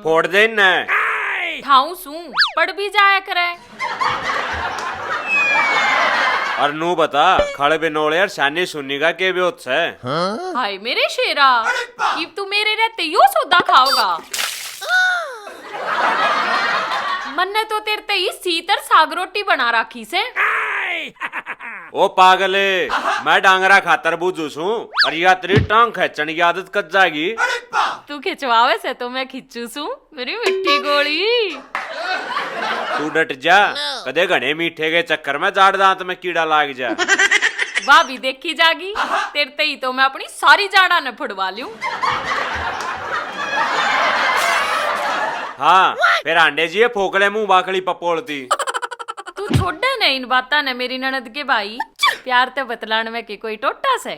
फोड़ दे न ठाऊ सू पड़ भी जाया करे। और नू बता खड़े बिनोले और शानी सुन्नी का के भी है। हाय मेरे शेरा, अब तू मेरे रहते यो सौदा खाओगा। मन्ने तो तेरे ते ही सीतर साग रोटी बना रखी से। ओ पागले, मैं डांगरा खातर बूझू छू और या तेरी टांग खेचन की आदत कट जाएगी। तू खिंचवावे से तो मैं खिंचू सू मेरी मिट्टी गोली। तू डट जा, कदे घने मीठे के चक्कर में जाड़ दांत में कीड़ा लाग जा। वाह भी देखी जागी, तेरे ते ही तो मैं अपनी सारी जाड़ा न फुड़वा लूं। हाँ फिर आंडे जी फोकले मुंह बाकड़ी पपोलती। तू छोड़े न इन बाता ने मेरी ननद के भाई, प्यार ते बतलान में के कोई टोटा से।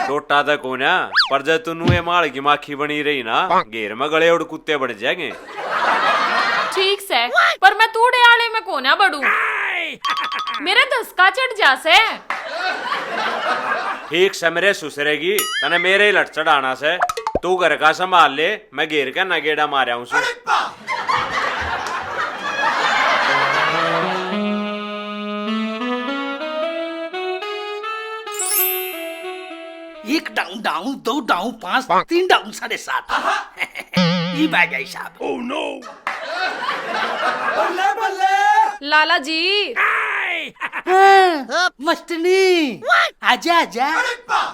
टोटा तो कोना, पर जब तू नुए माल की माखी बनी रही ना, घेर में गले उड़ कुत्ते बढ़ जाएंगे। ठीक से, पर मैं तूड़े आले में कोना बढ़ू, मेरे दसका चढ़ जा से। ठीक से मेरे सुसरेगी तने मेरे ही लट चढ़ाना से। तू घर का संभाल ले, मैं घेर का नगेड़ा मारा हूँ। एक डाउन डाउन, दो डाउन, 5, 3 डाउन, 7.5। ये बैग है साहब। Oh no. बल्ले बल्ले। लाला जी। मस्तनी, आजा आजा,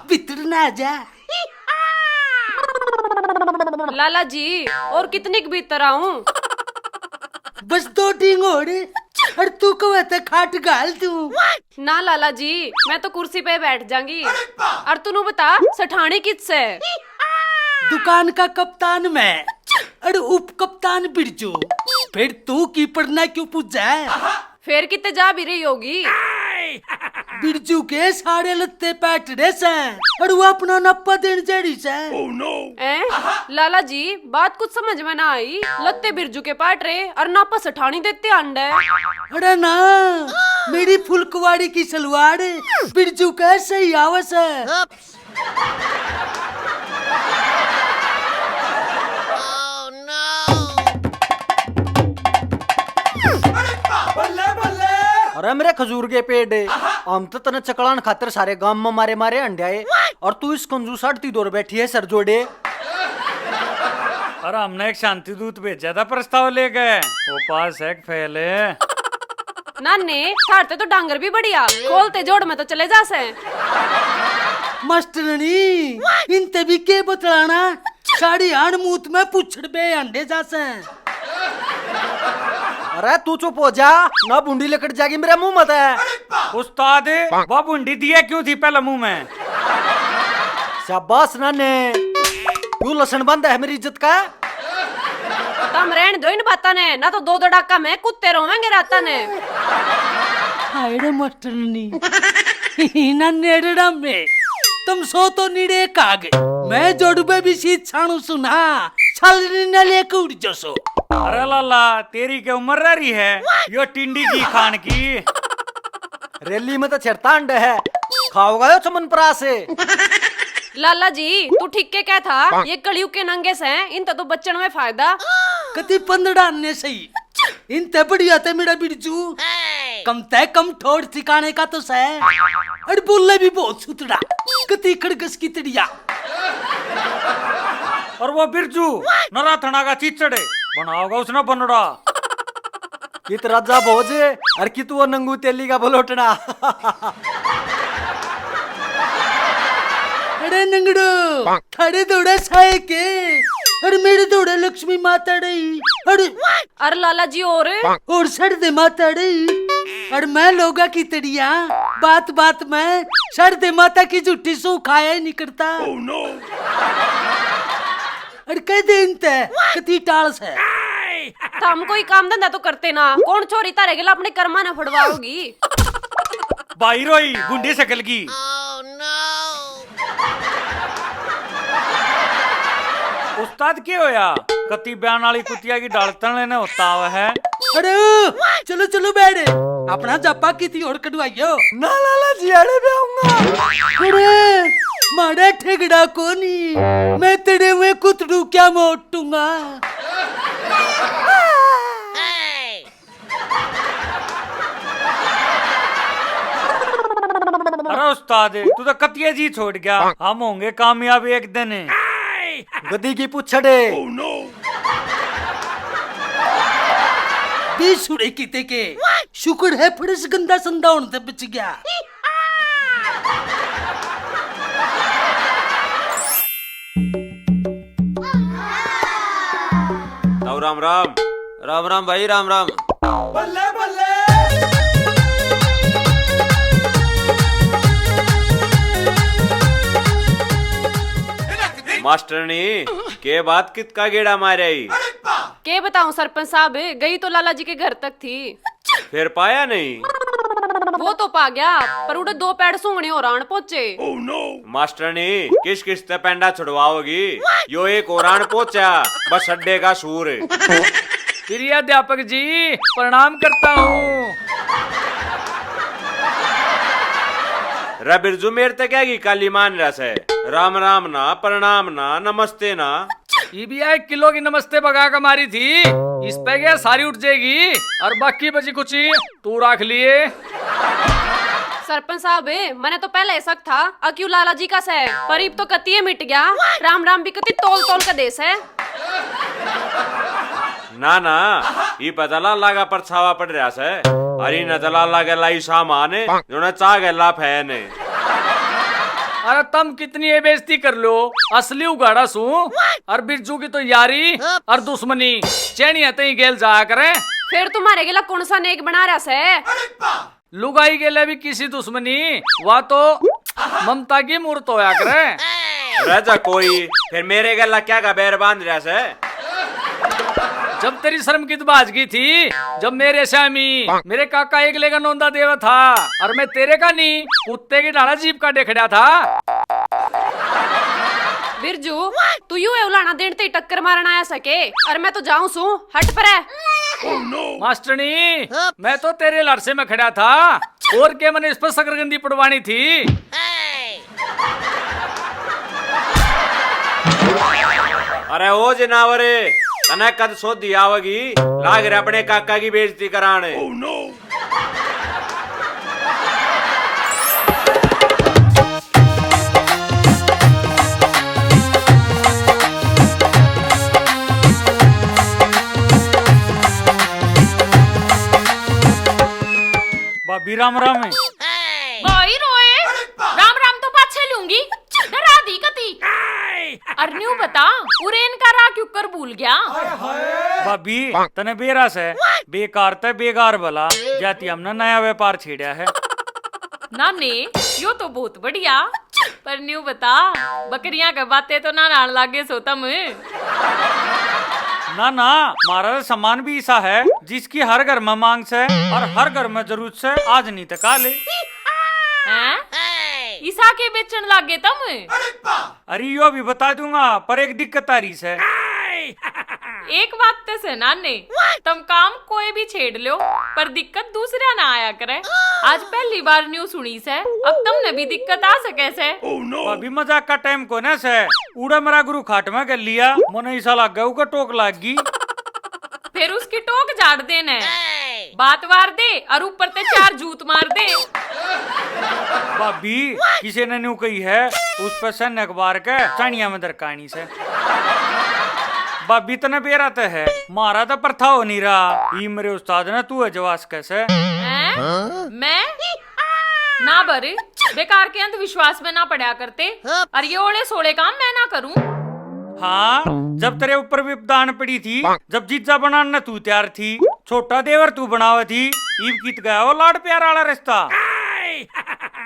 भीतर ना आजा। लाला जी और कितने के भीतर आऊं? बस 2 टींग और तू कहते खाट गाल तू। ना लाला जी, मैं तो कुर्सी पे बैठ जाऊंगी। और तू बता सठानी किससे? दुकान का कप्तान मैं, अरे उप कप्तान बिरजू। फिर तू कीपर ना क्यों पूछा है? फिर कितने जा भी रही होगी? बिरजू के सारे लत्ते पैटड़े से और वो अपना नप्पा देने जड़ी से। oh, no. लाला जी बात कुछ समझ में ना आई। लत्ते बिरजू के पाट रहे और नापा सठानी देते अंडे। अरे ना, मेरी फुलकवाड़ी की सलवार बिरजू कैसे ही आवस है। अरे मेरे खजूर के पेड़ हम तो तने चकलान खातर सारे गांव में मारे मारे अंडे आए और तू इस कंजूस हटती दौर बैठी है सर जोड़े। अरे हमने एक शांति दूत भेजा था प्रस्ताव ले गए, वो पास है फैले। नाने ठाड़ते तो डांगर भी बढ़िया, खोलते जोड़ में तो चले जा से। मास्टरनी इन तभी के बतलाना, साड़ी आन मूत में पुछड़ बे अंडे जा से। अरे तू चुप हो जा, ना बूंदी लकड़ जाएगी मेरे मुंह मत है। उस्ताद वो बूंदी दिया क्यों थी पहले मुंह में? शाबाश नाने, तू लसन बंद है मेरी इज्जत का। तम रहन दो इन बाता ने, ना तो 2 डाका में कुत्ते रोवेंगे राता ने। हाय रे मास्टरनी, ना नेड़ड़ा में तुम सो तो निड़े कागे, मैं जोड़बे भी सीत छाणू सुना, छालनी न लेके उड़ जसो। अरे लाला तेरी क्या उम्र रही है यो टिंडी की खान की? रैली में तो छेड़ता अंडे है, खाओगा यो चमन परा से। लाला जी तू ठीक के क्या था, ये कलयुग के नंगे से इन तो बच्चन में फायदा। कति 15 अन्य सही, इन ते बढ़िया ते मेरा बिरजू, कम ते कम ठोड़ ठिकाने का तो सै, अरे बोले भी बहुत सुतड़ा, कति खड़गस की तड़िया। और वो बिरजू नरा थना का चिचड़े बनाओगा उसने बनड़ा। कित राजा भोजे और कित वो नंगू तेली का बलोटना। अरे नंगड़ो थारे दौड़ा साए के, अरे मेरे दौड़ा लक्ष्मी माता रही, अरे लाला जी और सर दे माता रही, और मैं लोगा की तड़िया बात बात में सर दे माता की झूठी सू खाया ही नहीं करता। oh, no. अरे कह दे इनते कति टालस है। हम कोई काम धंधा तो करते ना, कौन छोरी तारे गेला अपने कर्मा ना फड़वाओगी। बाई रोई गुंडी सकल की। उस्ताद क्या होया? कति बयान वाली कुतिया की डालतन लेने होता है। अरे चलो चलो बैठ, अपना जापा की और कटवाइयो ना। लाला जी अड़े भी आऊंगा। अरे मारे ठेगड़ा को नहीं, मैं तेरे में कुतड़ू क्या मोटूंगा। अरे उस्ताद तू तो कतिया जी छोड़ गया, हम होंगे कामयाब एक दिन। गद्दी की पुछड़े। बेसुरे किते के शुक्र है फड़स गंदा संदा होने से बच गया। राम राम। राम राम भाई, राम राम। मास्टरनी के बात कित का गेड़ा मारे? के बताऊं सरपंच साहब, गई तो लाला जी के घर तक थी। फिर पाया नहीं? वो तो पा गया, पर उड़े 2 पैर सूंघने और आन पहुंचे। मास्टरनी किस किस ते पेंडा छुड़वाओगी? यो एक और पहुंचा, बस अड्डे का सूर। प्रिय अध्यापक जी प्रणाम करता हूँ। रे बिरजू मेरे ते क्या की काली मान रहा है? राम राम ना, प्रणाम ना, नमस्ते ना। ये भी 1 किलो की नमस्ते बगा कर मारी थी, इस पे क्या सारी उठ जाएगी, और बाकी बची कुछ तू रख लिए। सरपंच साहब, मैंने तो पहले शक था अक्यू लाला जी का से, पर अब तो कतिये मिट गया। राम राम भी कति तोल तोल का देश है। ना ना, ये पता लागा परछावा पड़ रहा है। अरे न तला लागे लाई सामान जो न चाह गला फैन। अरे तुम कितनी ये बेइज्जती कर लो, असली उगाड़ा सू, और बिरजू की तो यारी और दुश्मनी चैनी ही गेल जाया करे। फिर तुम्हारे गिला कौन सा नेक बना रहा से? लुगाई गेले भी किसी दुश्मनी, वह तो ममता की मूर्त होया करे। राजा कोई फिर मेरे गला क्या का बैर बांध रहा है? जब तेरी शर्म की बाजगी थी, जब मेरे स्वामी मेरे काका एक लेगा नोंदा देवा था, और मैं तेरे का नहीं कुत्ते की डाला जीप का देखड़ा था। बिरजू तू यू उलाना देन ते टक्कर मारना आया सके, और मैं तो जाऊं सू, हट पर है। मास्टरनी मैं तो तेरे लड़से में खड़ा था, और के मैंने इस पर शकरगंदी पड़वानी थी। अरे ओ जनावरे, तने कद सोधी आवगी, लाग रहे अपने काका की बेइज्जती कराने। भाभी राम राम है। भाई रोए, राम राम तो पाछे लूंगी, डरा दी कती। अरन्यू बता, उरेन का रा क्यों कर भूल गया? भाभी तने बेरास है, बेकार ते बेकार भला जाती हमने नया व्यापार छेड़ा है। ना ने यो तो बहुत बढ़िया, पर न्यू बता, बकरियां का बातें तो ना नान लागे सोतम। ना ना, हमारा सामान भी ऐसा है जिसकी हर घर में मांग से और हर घर में जरूरत से, आज नहीं तो काले। ईसा के बेचन लागे तम? अरे यो भी बता दूंगा, पर एक दिक्कत आ रही है। एक बात तो से नाने, तुम काम कोई भी छेड़ लो, पर दिक्कत दूसरा ना आया करे। आज पहली बार न्यू सुनी से, अब तुमने भी दिक्कत आ सके से। अभी मजाक का टाइम को ना से, उड़ा मेरा गुरु खाट में कर लिया, मोने ऐसा लग गया उका टोक लाग गई। फिर उसकी टोक झाड़ देने, बात वार दे और ऊपर ते 4 जूत मार दे। भाभी किसी ने न्यू कही है, उस पर सन अखबार के चाणिया में दरकानी से। भाभी तने बेराते है, मारा तो प्रथा हो नहीं रहा, ये मेरे उस्ताद ने तू है जवास कैसे? मैं ना बरे, बेकार के अंधविश्वास में ना पड़ा करते, और ये ओले सोले काम मैं ना करूं। हाँ, जब तेरे ऊपर विपदान पड़ी थी, जब जीजा बनाने तू तैयार थी, छोटा देवर तू बनावा थी, ईब कित गया वो लाड प्यार वाला रिश्ता।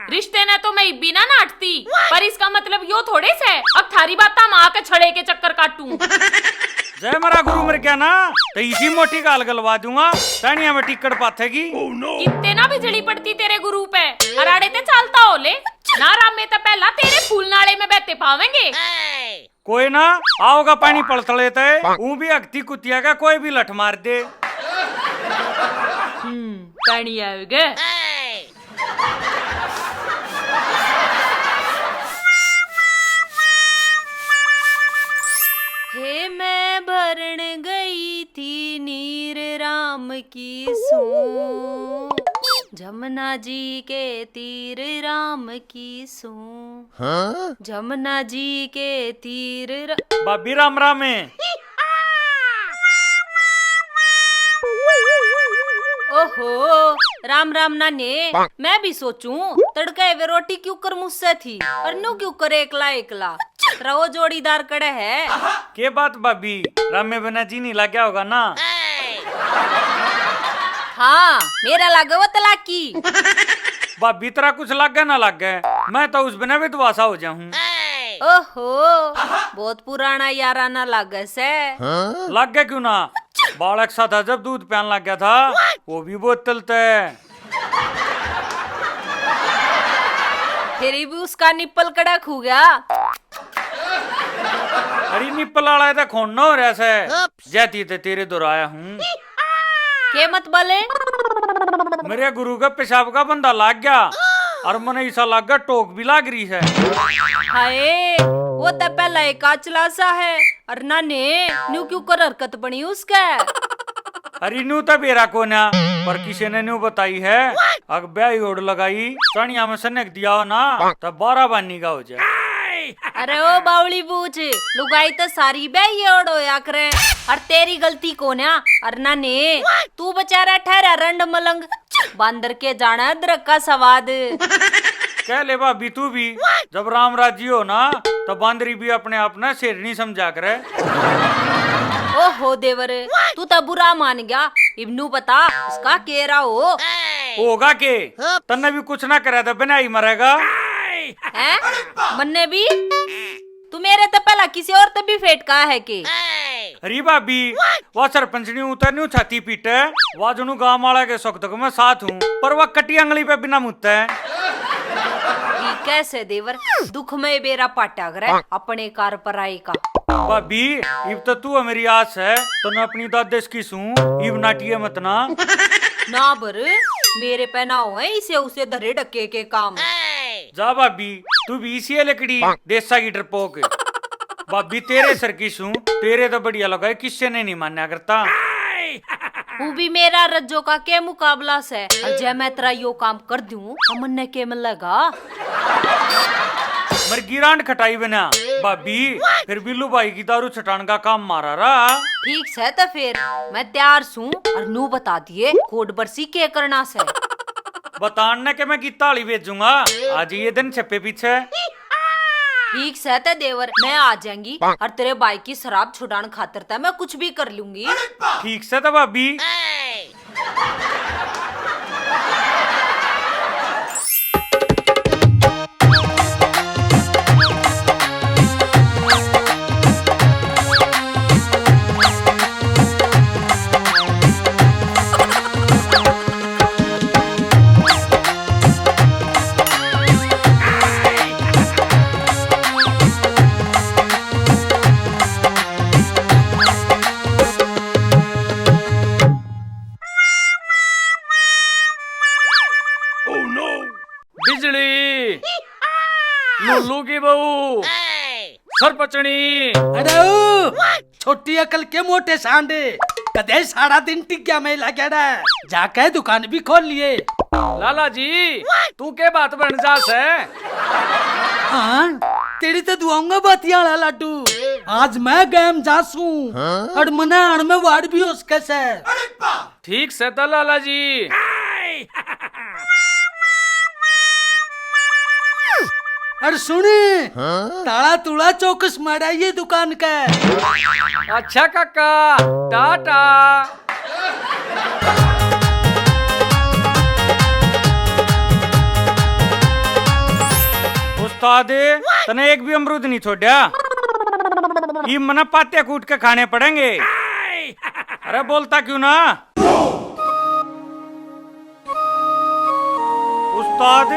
रिश्ते ने तो मैं इब्बी ना नाटती, पर इसका मतलब यो थोड़े से अब थारी बाता माँ के छड़े के चक्कर काटूं। जय मरा गुरु मर गया ना, तो इसी मोटी गाल गलवा दूंगा, सानिया में टिकट पाथेगी। कितने ना बिजली पड़ती तेरे गुरु पे, हराड़े ते चालता होले, ना राम में तो पहला तेरे फूल नाले में बहते पावेंगे। कोई ना आओगा पानी पलट लेता है, वो भी अगती कुतिया का कोई भी लठ मार दे। पानी आओगे। हे मैं भरण गई थी नीर राम की सू, झम जमुना जी के तीर राम की सू जमुना जी के तीर भाभी राम राम है। ओहो राम राम नाने, मैं भी सोचूं तड़के वे रोटी क्यों कर मुझसे थी और नु क्यों कर एकला एकला रहो जोड़ीदार कड़े है। के बात भाभी, राम में बिना जी नहीं लग गया होगा ना। हाँ मेरा लागे वो तलाकी। भाभी तेरा कुछ लग गया ना लग गया, मैं तो उस बिना विधवासा हो जाऊं। ओहो बहुत पुराना याराना लागे से। लग गया क्यों ना, बालक सा था जब दूध पियान लग गया था, वो भी बहुत तलता है। फिर भी उसका निप्पल कड़क हो गया। अरे निप्पल आड़ा है तो खोन हो रहा से जाती ते तेरे दौर आया हूँ। के मत बोले, मेरे गुरु का पेशाब का बंदा लाग गया और मने ऐसा लग गया टोक भी लाग रही है। हाय वो तो पहला एक काचला सा है और नाने न्यू क्यों कर हरकत बनी उसका। अरे न्यू तो बेरा को ना, पर किसी ने न्यू बताई है अग ब्याही ओढ़ लगाई चणिया में सनक दिया हो ना तब 12 बानी का हो जाए। अरे ओ बावली बूझ, लुगाई तो सारी बेही ओढ़ होया करे और तेरी गलती को ना। और नाने तू बेचारा ठहरा रंड मलंग, बांदर के जाना अदरक का स्वाद। कह ले भाभी तू भी, जब राम राज्य हो ना तो बांदरी भी अपने आप ना शेरनी समझा करे। ओहो देवर तू तो बुरा मान गया, इब्नू बता इसका केरा होगा के तन्ने भी कुछ ना करे तो बिना ही मरेगा। हैं? मन्ने भी तू मेरे तो पहला किसी और तो भी फेट का है के। अरे भाभी वह सरपंचनी उतरनी छाती पीटे वाजनू गांव वाला के सुख दुख में साथ हूँ, पर वह कटी अंगली पे बिना मुत्ता है। कैसे देवर दुख में बेरा पाटा करे अपने कार पर आए का। भाभी इब तो तू मेरी आस है तो न अपनी दादेश की सू इब नाटिए मत ना। ना बर मेरे पे ना हो इसे उसे धरे डके के काम। जा भाभी तू भी इसी है लकड़ी देसा की डरपोक। भाभी तेरे सर की सू तेरे तो बढ़िया लगा है, किससे नहीं मान्या करता। वो भी मेरा रज्जो का के मुकाबला से, जय मैं तेरा यो काम कर दूं तो मन्ने के मन लगा। मर गिरांड खटाई बना भाभी, फिर बिल्लू भाई की दारू छटान का काम मारा रहा। ठीक से तो फिर मैं तैयार सू और नू बता दिए कोड बरसी के करना से। बताने के मैं गीता वाली भेजूंगा आज ये दिन छप्पे पीछे। ठीक से तो देवर मैं आ जाएंगी और तेरे भाई की शराब छुड़ाने खातिर था मैं कुछ भी कर लूंगी। ठीक से तो भाभी। बिजली लुल्लू की बहू सरपंचनी। अरे ओ, छोटी अकल के मोटे सांडे कदे सारा दिन टिक्या में लगा रहा, जाके दुकान भी खोल लिए। लाला जी तू के बात बन जा से। हाँ तेरी तो दुआऊंगा बतियाला लाडू, आज मैं गैम जासू और मना अण में वार्ड भी उसके से। ठीक से तो लाला जी। और सुनी ताला तुला चौकस माराइए दुकान का। अच्छा काका टाटा। उस्ताद तने एक भी अमरूद नहीं छोड़ा, ये मना पाते कूट के खाने पड़ेंगे। अरे बोलता क्यों ना उस्ताद।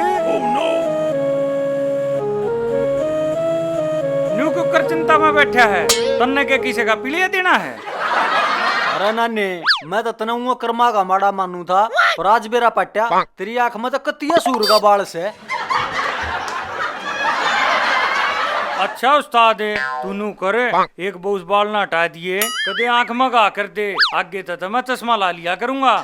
न्यू कुकर चिंता में बैठा है, तन्ने के किसी का पीलिया देना है। अरे नाने मैं तो तनउआ कर्मा का माड़ा मानू था, और आज बेरा पट्या तेरी आंख में तो कतिया सूर का बाल से। अच्छा उस्ताद तू नू कर एक बोस बाल ना हटा दिए कदे आंख मगा कर दे, आगे तो मैं चश्मा ला लिया करूंगा।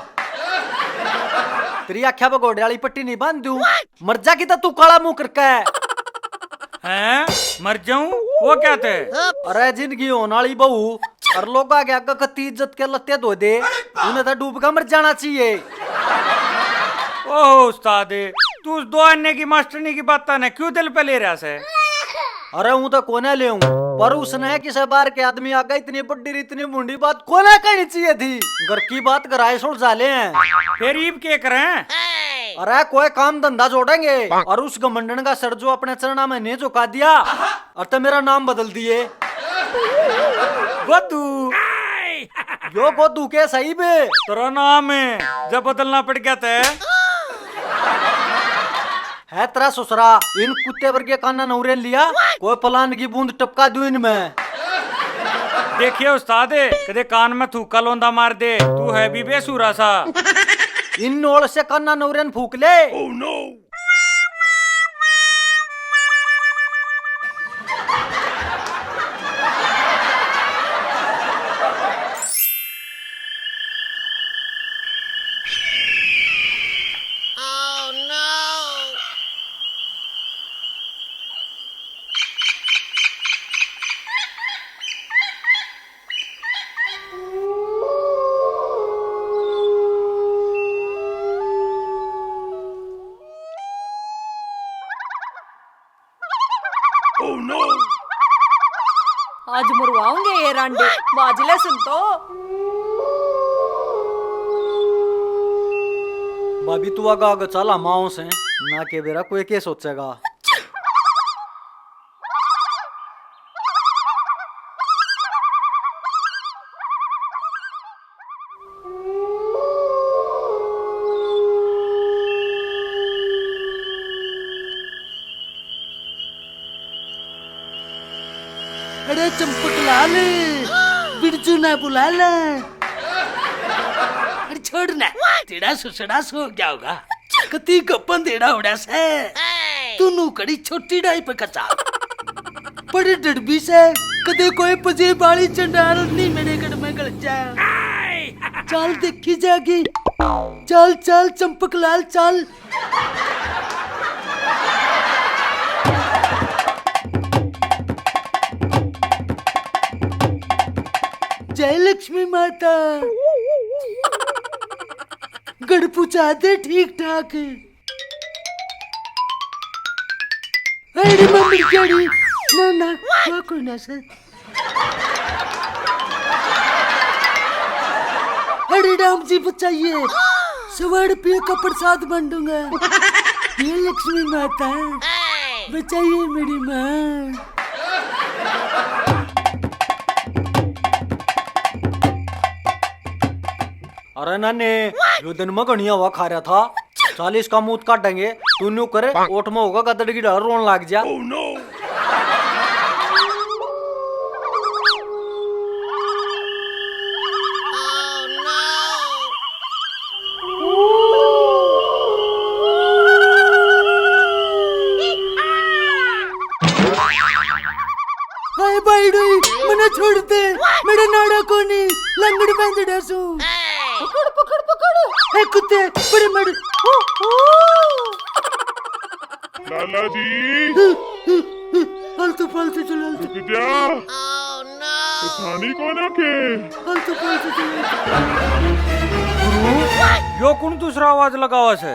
तेरी आख्या पे घोड़े वाली पट्टी नहीं बांध दूं मर जा की तू काला मुंह करके हैं मर जाऊं वो क्या थे? अरे जिंदगी होने वाली बहू और लोग आगे आगे कत्ती इज्जत के लत्ते धो दे उन्हें तो डूब कर मर जाना चाहिए। ओह उस्ताद तू उस दो अन्य की मास्टरनी की बात ने क्यों दिल पे ले रहा से? अरे हूं तो कोने ले पर उसने किसी बार के आदमी आगे इतनी बड्डी इतनी मुंडी बात कोने कहनी चाहिए थी। घर की बात कराए सुन साले हैं फिर ईब के करें? अरे कोई काम धंधा जोड़ेंगे और उस गमंडन का सर जो अपने चरणा में नहीं झुका दिया और तो मेरा नाम बदल दिए गोदू। यो गोदू के सही बे तेरा नाम है जब बदलना पड़ गया थे है तेरा ससुरा इन कुत्ते वर्गे काना नौरे लिया कोई पलान की बूंद टपका दू इनमें। देखिए उस्ताद कदे कान में थूका लोंदा मार दे तू है भी बेसुरा सा। इन नोल से काना नौरे फूक ले। आज मरवाऊंगे ये रांडे बाजले सुन तो। भाभी तू आगा आगा चला माओ से ना के बेरा कोई के सोचेगा। अरे चंपक लाल बिरजू ना बुला ले। अरे छोड़ ना तेरा सुसड़ा सो गया होगा कती गप्पन तेरा उड़ा से तू नू कड़ी छोटी डाई पे कचा बड़े डरबी से कदे कोई पजे बाली चंडाल नहीं मेरे गढ़ में गल जा। चल देखी जागी चल चल चंपक लाल चल। जय लक्ष्मी माता गढ़ पूछा दे ठीक ठाक। अरे मम्मी जड़ी ना ना वो कोई ना सर। अरे राम जी बचाइए 100 रुपये का प्रसाद बांटूंगा। ये लक्ष्मी माता बचाइए मेरी माँ। अरे नाने यो दिन में घनिया हुआ खा रहा था 40 का मुंह काटेंगे तू न्यू करे ओठ में होगा गदड़ की डर रोन लग जा। हाय बाइडू मने छोड़ दे मेरे नाड़ा कोनी लंगड़ बंदड़ा सू। पकड़ पकड़ पकड़ ए कुत्ते बड़े मर। लाला जी फालतू फालतू चल रुक जा। कहानी कौन आके फालतू फालतू चल। यो कौन दूसरा आवाज लगावा से?